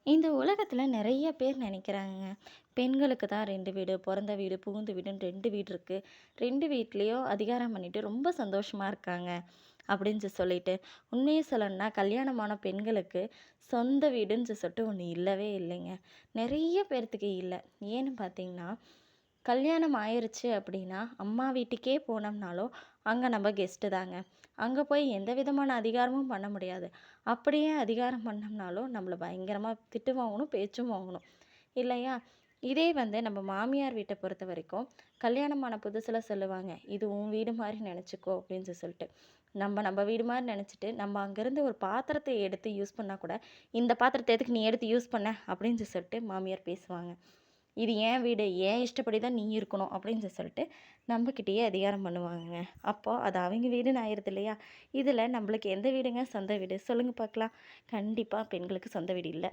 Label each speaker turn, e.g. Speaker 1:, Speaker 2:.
Speaker 1: இந்த உலகத்துல நெறைய பேர் நெனைக்கிறாங்கங்க. பெண்களுக்கு தான் 2 வீடு, பொறந்த வீடு, புகுந்த வீடுன்னு 2 வீடு இருக்கு. 2 வீட்லயும் அதிகாரம் பண்ணிட்டு ரொம்ப சந்தோஷமா இருக்காங்க. அப்படின்னு சொல்லிட்டு. உண்மைய சொல்லணும்னா கல்யாணமான பெண்களுக்கு சொந்த வீடுன்னு சொல்லிட்டு ஒண்ணு இல்லவே இல்லைங்க. நெறைய பேர்த்துக்கு இல்ல. ஏன்னு பார்த்தீங்கன்னா, கல்யாணம் ஆயிருச்சு அப்படின்னா, அம்மா வீட்டுக்கே போனோம்னாலும், அங்க நம்ம கெஸ்ட்டு தாங்க. அங்க போய் எந்த விதமான அதிகாரமும் பண்ண முடியாது. அப்படியே அதிகாரம் பண்ணோம்னாலும், நம்மள பயங்கரமா திட்டு வாங்கணும், பேச்சும் வாங்கணும். இல்லையா? இதே வந்து நம்ம மாமியார் வீட்ட பொறுத்தவரைக்கும், கல்யாணமான புதுசுல சொல்லுவாங்க, "இது உன் வீடு மாரி நெனச்சுக்கோ" அப்படின்னு சொல்லிட்டு. நம்ம நம்ம வீடு மாரி நெனச்சுட்டு, நம்ம அங்கருந்து ஒரு பாத்திரத்த எடுத்து யூஸ் பண்ணா கூட, "இந்த பாத்திரத்த எதுக்கு நீ எடுத்து யூஸ் பண்ண?" அப்படின்னு சொல்லிட்டு மாமியார் பேசுவாங்க. இது என் வீடு. என் இஷ்டப்படி தான் நீ இருக்கணும் அப்படின்னு சொல்லிட்டு நம்மகிட்டயே அதிகாரம் பண்ணுவாங்கங்க. அப்போ அது அவங்க வீடுன்னு ஆயிருது இல்லையா? இதில நம்மளுக்கு எந்த வீடுங்க சொந்த வீடு? சொல்லுங்க பார்க்கலாம். கண்டிப்பா பெண்களுக்கு சொந்த வீடு இல்ல.